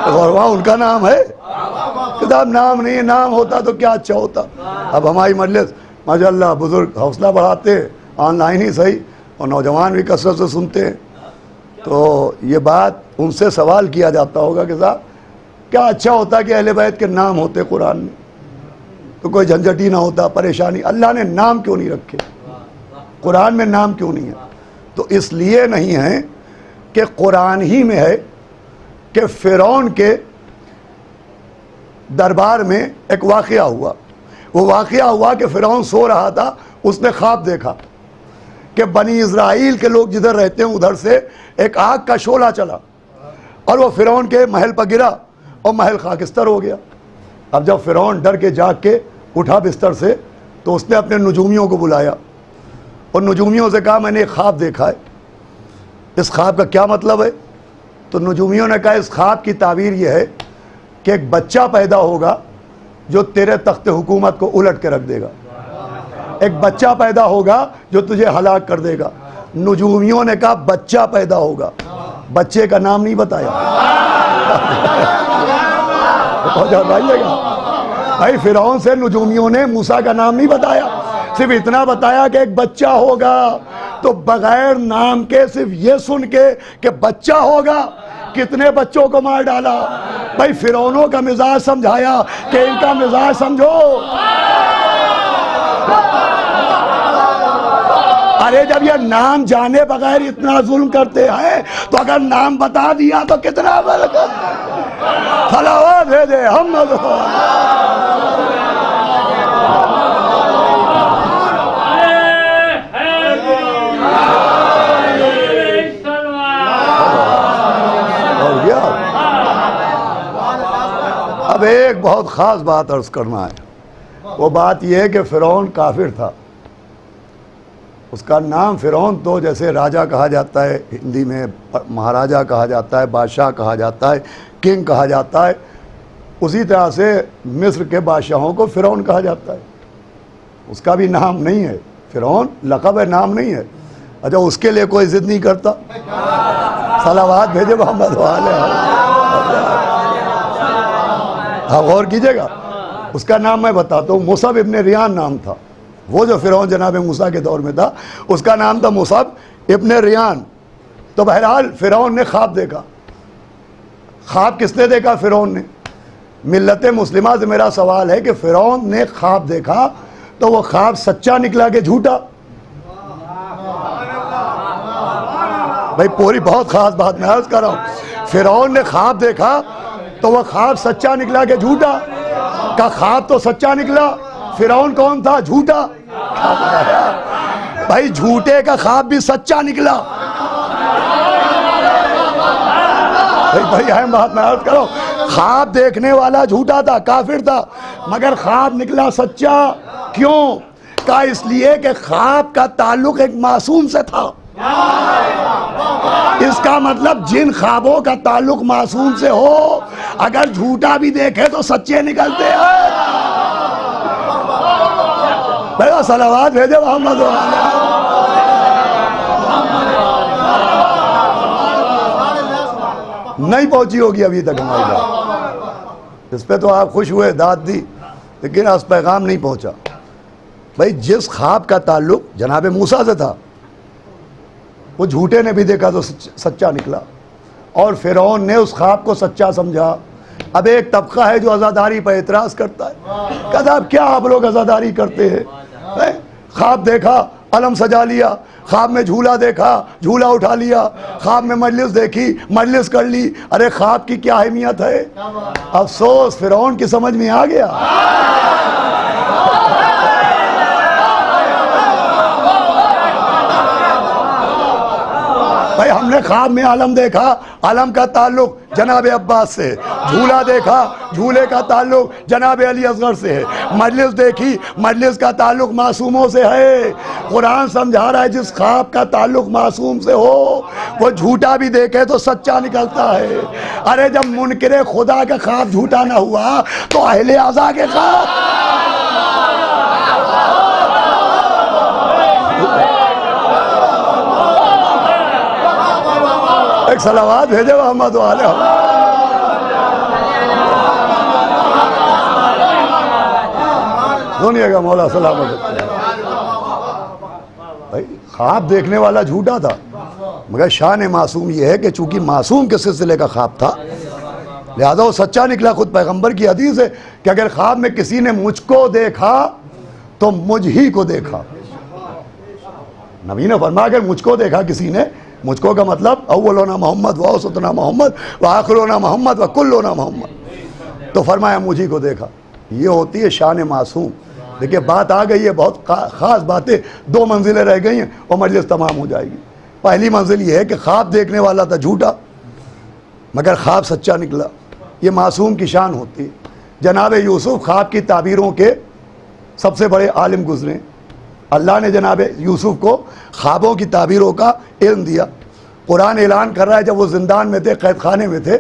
اور وہاں ان کا نام ہے. کتاب نام نہیں، نام ہوتا تو کیا اچھا ہوتا. اب ہماری مجلس ماشاءاللہ بزرگ حوصلہ بڑھاتے، آن لائن ہی صحیح، اور نوجوان بھی کثرت سے سنتے ہیں. تو یہ بات ان سے سوال کیا جاتا ہوگا کہ صاحب کیا اچھا ہوتا کہ اہل بیت کے نام ہوتے قرآن میں، تو کوئی جھنجھٹ ہی نہ ہوتا، پریشانی. اللہ نے نام کیوں نہیں رکھے؟ قرآن میں نام کیوں نہیں ہے؟ تو اس لیے نہیں ہے کہ قرآن ہی میں ہے کہ فرعون کے دربار میں ایک واقعہ ہوا. وہ واقعہ ہوا کہ فرعون سو رہا تھا، اس نے خواب دیکھا کہ بنی اسرائیل کے لوگ جدھر رہتے ہیں ادھر سے ایک آگ کا شعلہ چلا اور وہ فرعون کے محل پر گرا اور محل خاکستر ہو گیا. اب جب فرعون ڈر کے جاگ کے اٹھا بستر سے تو اس نے اپنے نجومیوں کو بلایا اور نجومیوں سے کہا میں نے ایک خواب دیکھا ہے، اس خواب کا کیا مطلب ہے؟ تو نجومیوں نے کہا اس خواب کی تعبیر یہ ہے کہ ایک بچہ پیدا ہوگا جو تیرے تخت حکومت کو الٹ کے رکھ دے گا، ایک بچہ پیدا ہوگا جو تجھے ہلاک کر دے گا. نجومیوں نے کہا بچہ پیدا ہوگا، بچے کا نام نہیں بتایا. بھائی فرعون سے نجومیوں نے موسیٰ کا نام نہیں بتایا، صرف اتنا بتایا کہ ایک بچہ ہوگا. تو بغیر نام کے صرف یہ سن کے کہ بچہ ہوگا کتنے بچوں کو مار ڈالا. بھائی فرعونوں کا مزاج سمجھایا کہ ان کا مزاج سمجھو. ارے جب یہ نام جانے بغیر اتنا ظلم کرتے ہیں تو اگر نام بتا دیا تو کتنا برکت. صلوات بھیجے محمد. اب ایک بہت خاص بات عرض کرنا ہے، وہ بات یہ ہے کہ فرعون کافر تھا. اس کا نام فرعون تو جیسے راجہ کہا جاتا ہے، ہندی میں مہاراجہ کہا جاتا ہے، بادشاہ کہا جاتا ہے، کنگ کہا جاتا ہے، اسی طرح سے مصر کے بادشاہوں کو فرعون کہا جاتا ہے. اس کا بھی نام نہیں ہے، فرعون لقب ہے، نام نہیں ہے. اچھا اس کے لیے کوئی ضد نہیں کرتا. صلوات بھیجے محمد والے. آپ غور کیجئے گا، اس کا نام میں بتاتا ہوں. مصعب ابن ریان نام تھا. وہ جو فرعون جناب موسیٰ کے دور میں تھا اس کا نام تھا مصعب ابن ریان. تو بہرحال فرعون نے خواب دیکھا. خواب کس نے دیکھا؟ فرعون نے. ملت مسلمہ سے میرا سوال ہے کہ فرعون نے خواب دیکھا تو وہ خواب سچا نکلا کہ جھوٹا؟ بھائی پوری بہت خاص بات میں عرض کر رہا ہوں. فرعون نے خواب دیکھا تو وہ خواب سچا نکلا کہ جھوٹا؟ کا خواب تو سچا نکلا. فرعون کون تھا؟ جھوٹا. بھائی جھوٹے کا خواب بھی سچا نکلا. بھائی اہم بات میں عرض کرو، خواب دیکھنے والا جھوٹا تھا، کافر تھا، مگر خواب نکلا سچا. کیوں؟ کہا اس لیے کہ خواب کا تعلق ایک معصوم سے تھا. اس کا مطلب جن خوابوں کا تعلق معصوم سے ہو اگر جھوٹا بھی دیکھے تو سچے نکلتے ہیں. بھائی صلوات بھیجے محمد. نہیں پہنچی ہوگی ابھی تک ہماری بات. اس پہ تو آپ خوش ہوئے، داد دی، لیکن اس پیغام نہیں پہنچا. بھائی جس خواب کا تعلق جناب موسیٰ سے تھا وہ جھوٹے نے بھی دیکھا تو سچا نکلا، اور فرعون نے اس خواب کو سچا سمجھا. اب ایک طبقہ ہے جو عزاداری پر اعتراض کرتا ہے، کہتا اب کیا آپ لوگ عزاداری کرتے ہیں؟ خواب دیکھا، علم سجا لیا، خواب میں جھولا دیکھا، جھولا اٹھا لیا، خواب میں مجلس دیکھی، مجلس کر لی. ارے خواب کی کیا اہمیت ہے؟ افسوس فرعون کی سمجھ میں آ گیا. بھائی ہم نے خواب میں علم دیکھا، علم کا تعلق جناب عباس سے، جھولا دیکھا، جھولے کا تعلق جناب علی اصغر سے ہے، مجلس دیکھی، مجلس کا تعلق معصوموں سے ہے. قرآن سمجھا رہا ہے جس خواب کا تعلق معصوم سے ہو وہ جھوٹا بھی دیکھے تو سچا نکلتا ہے. ارے جب منکر خدا کا خواب جھوٹا نہ ہوا تو اہل عزا کے خواب. ایک صلوات بھیجے محمد والے. سنیے گا مولا سلامت. بھائی خواب دیکھنے والا جھوٹا تھا، مگر شان معصوم یہ ہے کہ چونکہ معصوم کے سلسلے کا خواب تھا لہذا وہ سچا نکلا. خود پیغمبر کی حدیث ہے کہ اگر خواب میں کسی نے مجھ کو دیکھا تو مجھ ہی کو دیکھا. نبی نے فرمایا اگر مجھ کو دیکھا کسی نے، مجھ کو کا مطلب اولونا محمد و اوسطنا محمد و آخرونا محمد و کلونا محمد، تو فرمایا مجھے کو دیکھا. یہ ہوتی ہے شان معصوم. دیکھیں بات آ گئی ہے، بہت خاص باتیں، 2 منزلیں رہ گئی ہیں اور مجلس تمام ہو جائے گی. پہلی منزل یہ ہے کہ خواب دیکھنے والا تھا جھوٹا مگر خواب سچا نکلا. یہ معصوم کی شان ہوتی ہے. جناب یوسف خواب کی تعبیروں کے سب سے بڑے عالم گزرے. اللہ نے جناب یوسف کو خوابوں کی تعبیروں کا علم دیا. قرآن اعلان کر رہا ہے جب وہ زندان میں تھے، قید خانے میں تھے،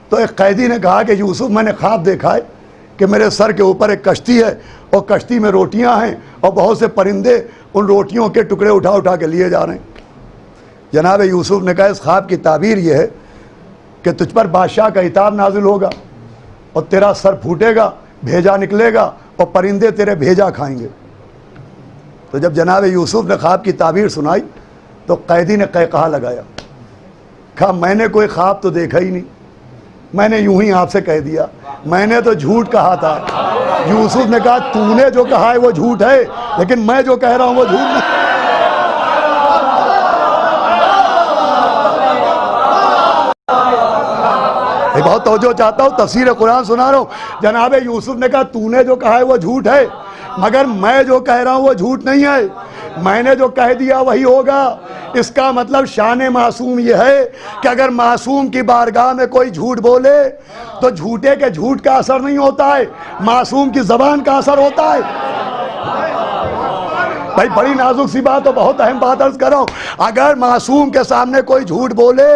تو ایک قیدی نے کہا کہ یوسف میں نے خواب دیکھا ہے کہ میرے سر کے اوپر ایک کشتی ہے اور کشتی میں روٹیاں ہیں اور بہت سے پرندے ان روٹیوں کے ٹکڑے اٹھا اٹھا کے لیے جا رہے ہیں. جناب یوسف نے کہا اس خواب کی تعبیر یہ ہے کہ تجھ پر بادشاہ کا عتاب نازل ہوگا اور تیرا سر پھوٹے گا، بھیجا نکلے گا اور پرندے تیرے بھیجا کھائیں گے. تو جب جناب یوسف نے خواب کی تعبیر سنائی تو قیدی نے قہقہا لگایا، کہا میں نے کوئی خواب تو دیکھا ہی نہیں، میں نے یوں ہی آپ سے کہہ دیا، میں نے تو جھوٹ کہا تھا. یوسف نے کہا تو نے جو کہا ہے وہ جھوٹ ہے، لیکن میں جو کہہ رہا ہوں وہ جھوٹ نہیں. بہت توجہ چاہتا ہوں، تفسیر قرآن سنا رہا ہوں. جناب یوسف نے کہا تو نے جو کہا ہے وہ جھوٹ ہے، مگر میں جو کہہ رہا ہوں وہ جھوٹ نہیں ہے، میں نے جو کہہ دیا وہی ہوگا. اس کا مطلب شان معصوم یہ ہے کہ اگر معصوم کی بارگاہ میں کوئی جھوٹ بولے تو جھوٹے کے جھوٹ کا اثر نہیں ہوتا ہے، معصوم کی زبان کا اثر ہوتا ہے. بھائی بڑی نازک سی بات اور بہت اہم بات عرض کر رہا ہوں. اگر معصوم کے سامنے کوئی جھوٹ بولے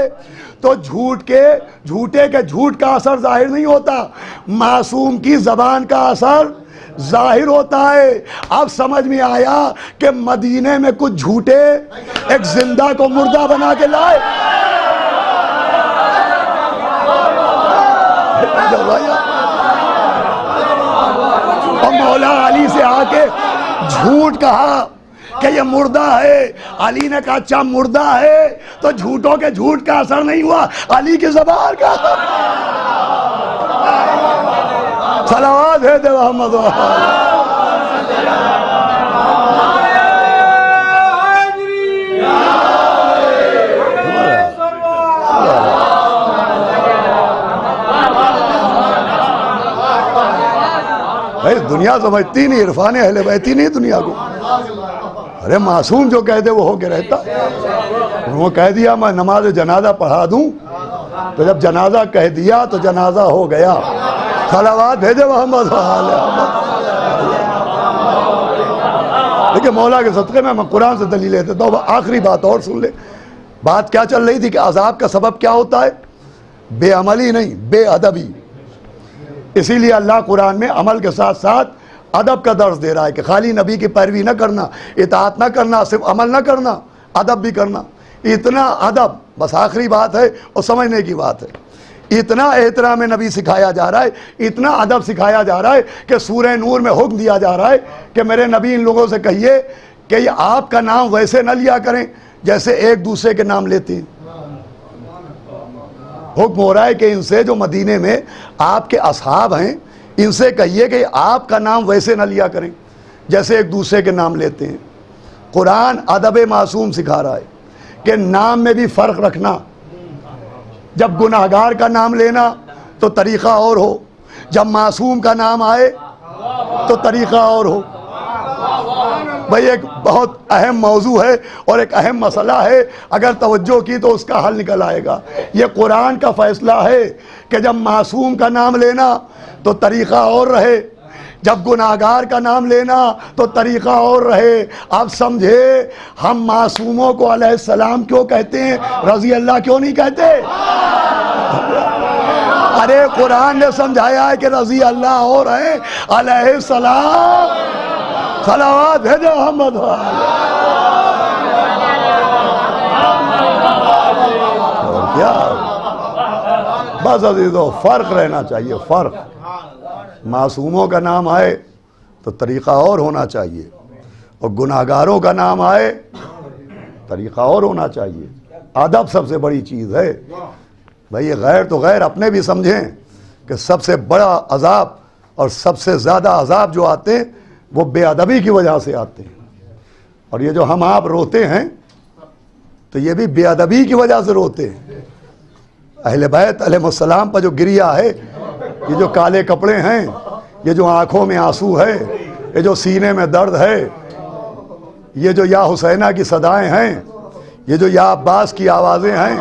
تو جھوٹے کے جھوٹ کا اثر ظاہر نہیں ہوتا، معصوم کی زبان کا اثر ظاہر ہوتا ہے. اب سمجھ میں آیا کہ مدینے میں کچھ جھوٹے ایک زندہ کو مردہ بنا کے لائے. اور مولا علی سے آ کے جھوٹ کہا کہ یہ مردہ ہے. علی نے کہا اچھا مردہ ہے تو جھوٹوں کے جھوٹ کا اثر نہیں ہوا، علی کی زبان کا. صلوات ہے دے محمد. دنیا سمجھتی نہیں، عرفان اہل بیت ہی نہیں دنیا کو. ارے معصوم جو کہہ دے وہ ہو کے رہتا. وہ کہہ دیا میں نماز جنازہ پڑھا دوں، تو جب جنازہ کہہ دیا تو جنازہ ہو گیا. صلوات بھیجے محمد دیکھیں مولا کے صدقے میں قرآن سے دلیل دیتا ہوں. آخری بات اور سن لے. بات کیا چل رہی تھی کہ عذاب کا سبب کیا ہوتا ہے؟ بے عملی نہیں، بے ادبی. اسی لیے اللہ قرآن میں عمل کے ساتھ ساتھ ادب کا درس دے رہا ہے کہ خالی نبی کی پیروی نہ کرنا، اطاعت نہ کرنا، صرف عمل نہ کرنا، ادب بھی کرنا. اتنا ادب، بس آخری بات ہے اور سمجھنے کی بات ہے. اتنا احترام نبی سکھایا جا رہا ہے، اتنا ادب سکھایا جا رہا ہے کہ سورہ نور میں حکم دیا جا رہا ہے کہ میرے نبی ان لوگوں سے کہیے کہ یہ آپ کا نام ویسے نہ لیا کریں جیسے ایک دوسرے کے نام لیتے ہیں. حکم ہو رہا ہے کہ ان سے جو مدینے میں آپ کے اصحاب ہیں ان سے کہیے کہ آپ کا نام ویسے نہ لیا کریں جیسے ایک دوسرے کے نام لیتے ہیں. قرآن ادب معصوم سکھا رہا ہے کہ نام میں بھی فرق رکھنا. جب گناہگار کا نام لینا تو طریقہ اور ہو، جب معصوم کا نام آئے تو طریقہ اور ہو. بھئی ایک بہت اہم موضوع ہے اور ایک اہم مسئلہ ہے، اگر توجہ کی تو اس کا حل نکل آئے گا. یہ قرآن کا فیصلہ ہے کہ جب معصوم کا نام لینا تو طریقہ اور رہے، جب گناہگار کا نام لینا تو طریقہ اور رہے. آپ سمجھے ہم معصوموں کو علیہ السلام کیوں کہتے ہیں، رضی اللہ کیوں نہیں کہتے؟ ارے قرآن نے سمجھایا ہے کہ رضی اللہ اور ہیں، علیہ السلام. صلوات بھیجو محمد. کیا بس عزیزو فرق رہنا چاہیے، فرق. معصوموں کا نام آئے تو طریقہ اور ہونا چاہیے، اور گناہگاروں کا نام آئے طریقہ اور ہونا چاہیے. ادب سب سے بڑی چیز ہے. بھئی یہ غیر تو غیر اپنے بھی سمجھیں کہ سب سے بڑا عذاب اور سب سے زیادہ عذاب جو آتے ہیں وہ بے ادبی کی وجہ سے آتے ہیں. اور یہ جو ہم آپ روتے ہیں تو یہ بھی بے ادبی کی وجہ سے روتے ہیں. اہل بیت علیہ السلام پر جو گریہ ہے، یہ جو کالے کپڑے ہیں، یہ جو آنکھوں میں آنسو ہے، یہ جو سینے میں درد ہے، یہ جو یا حسینہ کی صدائیں ہیں، یہ جو یا عباس کی آوازیں ہیں،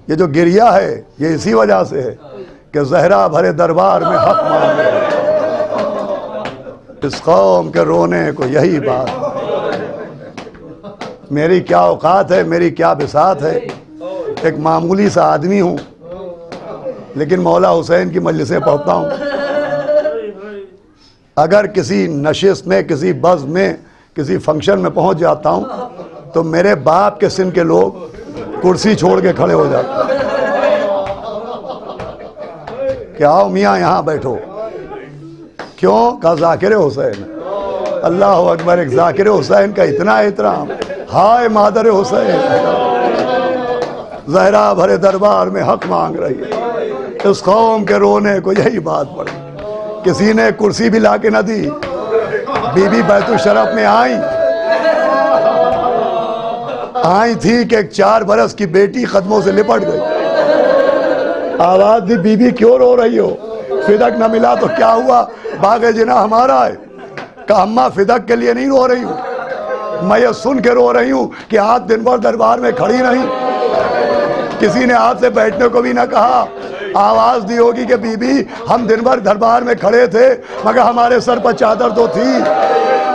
یہ جو گریہ ہے، یہ اسی وجہ سے ہے کہ زہرا بھرے دربار میں حق مانگے. اس قوم کے رونے کو یہی بات. میری کیا اوقات ہے، میری کیا بساط ہے. ایک معمولی سا آدمی ہوں لیکن مولا حسین کی مجلسیں پڑھتا ہوں. اگر کسی نشست میں، کسی بزم میں، کسی فنکشن میں پہنچ جاتا ہوں تو میرے باپ کے سن کے لوگ کرسی چھوڑ کے کھڑے ہو جاتے ہیں کہ آؤ میاں یہاں بیٹھو. کیوں؟ کہا ذاکر حسین. اللہ اکبر. ایک ذاکر حسین کا اتنا احترام. ہائے مادر حسین، زہرا بھرے دربار میں حق مانگ رہی ہے. اس قوم کے رونے کو یہی بات پڑی. کسی نے کرسی بھی لا کے نہ دی. بی بی بیت الشرف میں آئی تھی کہ ایک 4 برس کی بیٹی قدموں سے لپٹ گئی. آواز دی بی بی کیوں رو رہی ہو؟ فدق نہ ملا تو کیا ہوا، باغ جناح ہمارا ہے. کہا اماں فدق کے لیے نہیں رو رہی ہوں، میں یہ سن کے رو رہی ہوں کہ آج دن بھر دربار میں کھڑی نہیں، کسی نے آپ سے بیٹھنے کو بھی نہ کہا. آواز دی ہوگی کہ بی بی ہم دن بھر دربار میں کھڑے تھے مگر ہمارے سر پر چادر تو تھی،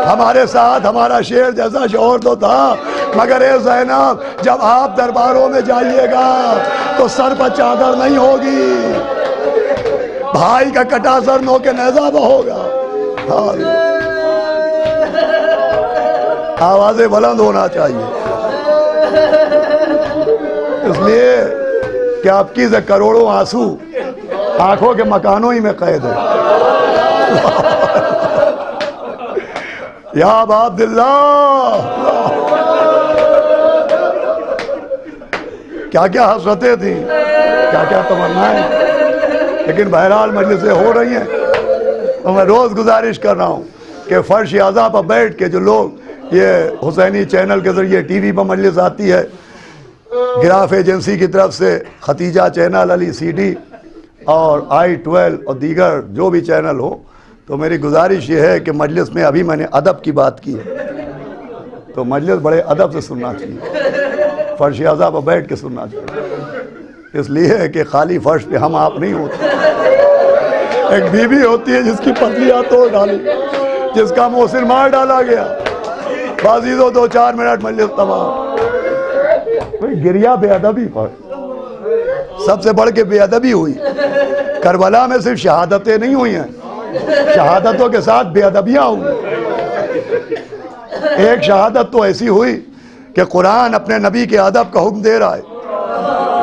ہمارے ساتھ ہمارا شیر جیسا شوہر تو تھا، مگر اے زینب جب آپ درباروں میں جائیے گا تو سر پر چادر نہیں ہوگی، بھائی کا کٹا سر نو کے نیزہ ہوگا. آوازیں بلند ہونا چاہیے. اس لیے کہ آپ کی سے کروڑوں آنسو آنکھوں کے مکانوں ہی میں قید ہے. یا عبد اللہ، کیا کیا حسرتیں تھیں، کیا کیا تمنائیں، لیکن بہرحال مجلسیں ہو رہی ہیں. اور میں روز گزارش کر رہا ہوں کہ فرش اعضا پر بیٹھ کے جو لوگ یہ حسینی چینل کے ذریعے ٹی وی پر مجلس آتی ہے، گراف ایجنسی کی طرف سے ختیجہ چینل، علی سی ڈی اور I-12 اور دیگر جو بھی چینل ہو، تو میری گزارش یہ ہے کہ مجلس میں ابھی میں نے ادب کی بات کی ہے تو مجلس بڑے ادب سے سننا چاہیے، فرش اعضا پر بیٹھ کے سننا چاہیے، اس لیے کہ خالی فرش پہ ہم آپ نہیں ہوتے، ایک بیوی ہوتی ہے جس کی پتلیاں توڑ ڈالی، جس کا محسن مار ڈالا گیا، بازیزو 2-4 منٹ مجلس تمام۔ گریا بے ادبی پر سب سے بڑھ کے بے ادبی ہوئی۔ کربلا میں صرف شہادتیں نہیں ہوئی ہیں، شہادتوں کے ساتھ بے ادبیاں ہوئی۔ ایک شہادت تو ایسی ہوئی کہ قرآن اپنے نبی کے ادب کا حکم دے رہا ہے،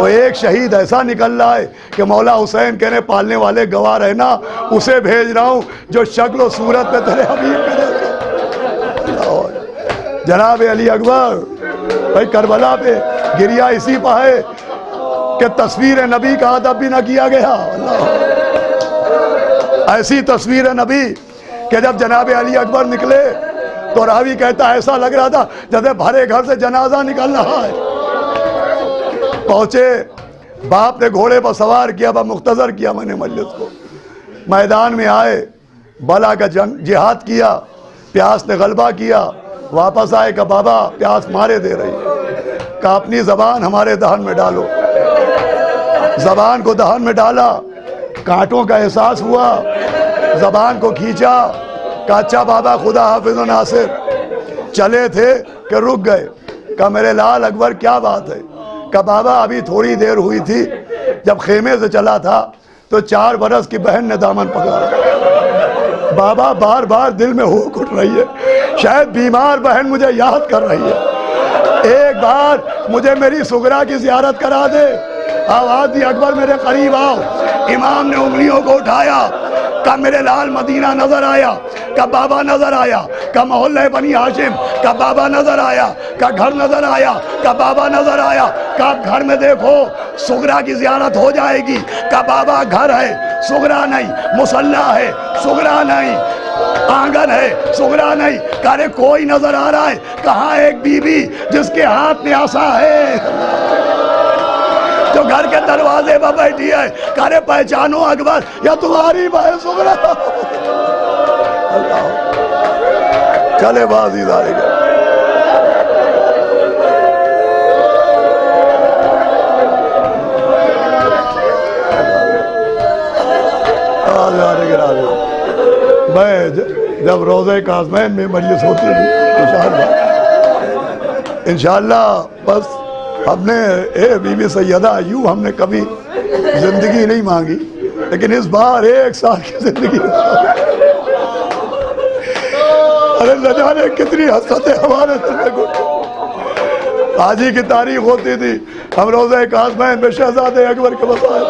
وہ ایک شہید ایسا نکل رہا ہے کہ مولا حسین کہنے پالنے والے گواہ رہنا، اسے بھیج رہا ہوں جو شکل و صورت میں تیرے حبیب کے جیسا۔ جناب علی اکبر بھائی کربلا پہ گریا اسی پہ ہے کہ تصویر نبی کا ادب بھی نہ کیا گیا۔ ایسی تصویر نبی کہ جب جناب علی اکبر نکلے تو راوی کہتا ایسا لگ رہا تھا جیسے بھرے گھر سے جنازہ نکل رہا ہے۔ پہنچے، باپ نے گھوڑے پر سوار کیا، مختصر کیا میں نے مجلس کو، میدان میں آئے، بلا کا جہاد کیا، پیاس نے غلبہ کیا، واپس آئے کہ بابا پیاس مارے دے رہی ہے، کہ اپنی زبان ہمارے دہن میں ڈالو۔ زبان کو دہن میں ڈالا، کانٹوں کا احساس ہوا، زبان کو کھینچا، کہا اچھا بابا خدا حافظ و ناصر۔ چلے تھے کہ رک گئے، کہا میرے لال اکبر کیا بات ہے؟ کہا بابا ابھی تھوڑی دیر ہوئی تھی، جب خیمے سے چلا تھا تو 4 برس کی بہن نے دامن پکڑا۔ بابا بار بار دل میں ہوک اٹھ رہی ہے، شاید بیمار بہن مجھے یاد کر رہی ہے، ایک بار مجھے میری سغرا کی زیارت کرا دے۔ آواز دی اکبر میرے قریب آؤ۔ امام نے انگلیوں کو اٹھایا، کہا میرے لال مدینہ نظر آیا، کہا بابا نظر آیا، کہا محلہ بنی ہاشم، کہا بابا نظر آیا، کہا گھر نظر آیا، کہا بابا نظر آیا، کہا گھر میں دیکھو سغرا کی زیارت ہو جائے گی، کہا بابا گھر ہے سغرا نہیں، مصلی ہے سغرا نہیں، آنگن ہے سغرا نہیں، کہا رے کوئی نظر آ رہا ہے؟ کہاں ایک بی بی جس کے ہاتھ میں عصا ہے، جو گھر کے دروازے پر بیٹھی ہے، کہا رے پہچانو اکبر یا تمہاری بھائی سغرا۔ اللہ چلے بازی دارے گئے۔ میں جب روضہ کاظمین میں مجلس ہوتی ہے انشاءاللہ بس ہم نے اے بی بی سیدہ ایوب ہم نے کبھی زندگی نہیں مانگی، لیکن اس بار 1 سال کی زندگی، ارے نہ جانے کتنی حسرتیں ہمارے دل میں گھٹی۔ آج ہی کی تاریخ ہوتی تھی، ہم روضہ کاظمین میں شہزادے اکبر کے مصائب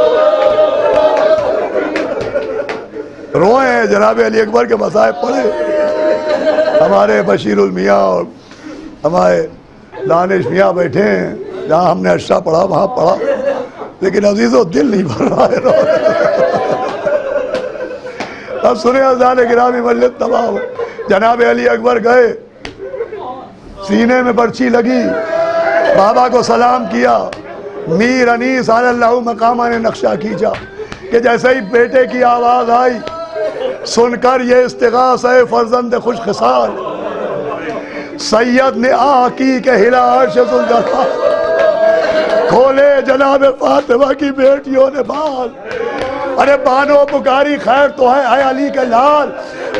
روئے ہیں، جناب علی اکبر کے مصائب پڑھے، ہمارے بشیر المیاں اور ہمارے دانش میاں بیٹھے ہیں، جہاں ہم نے عشاء پڑھا وہاں پڑھا، لیکن عزیزو دل نہیں بھر رہا ہے۔ اب سنیں حضرات گرامی مجلس تمام، جناب علی اکبر گئے، سینے میں برچی لگی، بابا کو سلام کیا، میر انیس علی اللہ مقامہ نے نقشہ کھینچا کہ جیسے ہی بیٹے کی آواز آئی، سن کر یہ استغاثہ فرزند خوش خصال، سید نے آہ کی کہ ہلا عرش ذوالجلال، کھولے جناب فاطمہ کی بیٹیوں نے بال، ارے بانو پکاری خیر تو ہے اے علی کے لال،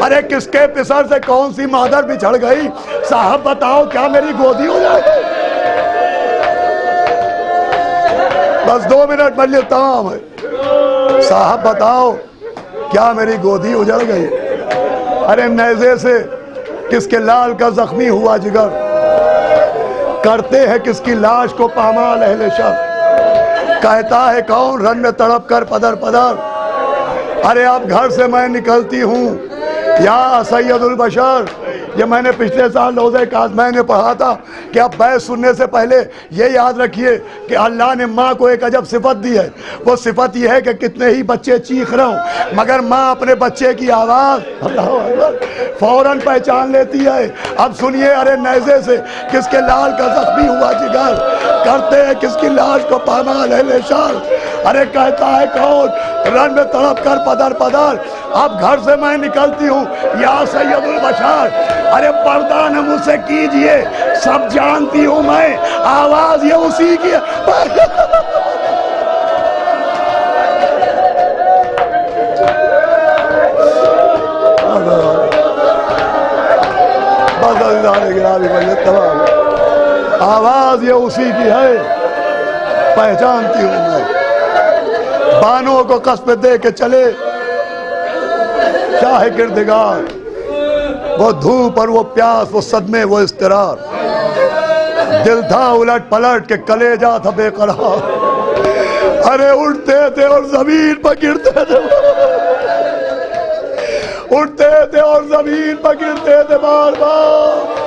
ارے کس کے پسر سے کون سی مادر بچھڑ گئی، صاحب بتاؤ کیا میری گودی ہو جائے؟ بس 2 منٹ مجلس تمام ہے، صاحب بتاؤ کیا میری گودی اجڑ گئی؟ ارے نیزے سے کس کے لال کا زخمی ہوا جگر، کرتے ہیں کس کی لاش کو پامال اہل شر، کہتا ہے کون رن میں تڑپ کر پدر پدر، ارے اب گھر سے میں نکلتی ہوں یا سید البشر۔ یہ میں نے پچھلے سال روضہ کاظمین میں پڑھا تھا کہ اب بیعت سننے سے پہلے یہ یاد رکھیے کہ اللہ نے ماں کو ایک عجب صفت دی ہے، وہ صفت یہ ہے کہ کتنے ہی بچے چیخ رہے ہوں مگر ماں اپنے بچے کی آواز اللہ اکبر فوراً پہچان لیتی ہے۔ اب سنیے، ارے نیزے سے کس کے لال کا زخمی ہوا جگر، کرتے ہیں کس کی لاش کو پامال اہل شر، ارے کہتا ہے کون رن میں تڑپ کر پدر پدر اب گھر سے میں نکلتی ہوں یا سید البشر ارے پردہ نہ مجھ سے کیجئے سب جانتی ہوں میں آواز یہ اسی کی آواز یہ اسی کی ہے پہچانتی ہوں میں بانوں کو قصب دے کے چلے شاہ کردگار وہ دھوپ اور وہ پیاس وہ صدمے وہ اضطرار دل تھا الٹ پلٹ کے کلیجہ تھا بے قرار ارے اٹھتے تھے اور زمین پر گرتے تھے اٹھتے تھے اور زمین پر گرتے تھے بار بار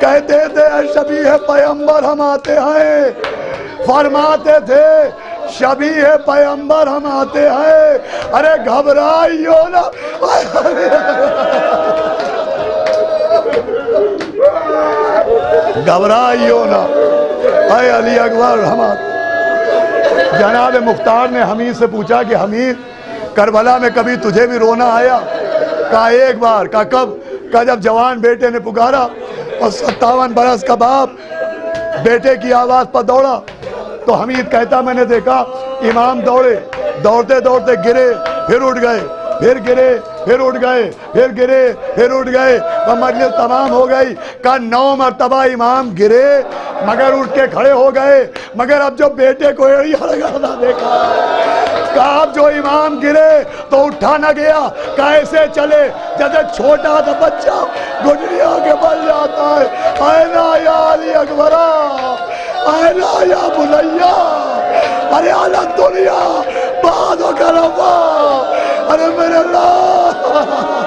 کہتے تھے اے شبیہ پیغمبر ہم آتے ہیں فرماتے تھے شبیہ پیغمبر ہم آتے ہیں ارے گھبرائیو نا گھبرائیو نا اے علی اکبر ہم آتے جناب مختار نے حمید سے پوچھا کہ حمید کربلا میں کبھی تجھے بھی رونا آیا کہا ایک بار کہا کب کہا جب جوان بیٹے نے پکارا اور 57 برس کا باپ بیٹے کی آواز پر دوڑا تو حمید کہتا میں نے دیکھا امام دوڑے دوڑتے دوڑتے گرے پھر اٹھ گئے پھر گرے پھر اٹھ گئے پھر گرے پھر اٹھ گئے وہ مجلس تمام ہو گئی کہا 9 مرتبہ امام گرے مگر اٹھ کے کھڑے ہو گئے مگر اب جو بیٹے کو ایڑیاں لگانا دیکھا کہا اب جو امام گرے تو اٹھا نہ گیا کیسے چلے جیسے چھوٹا تھا بچہ گھٹنیوں کے بل جاتا ہے اینا یا علی اکبرہ اینا یا بنیا ارے علی دنیا بعد و کرما ارے میرے اللہ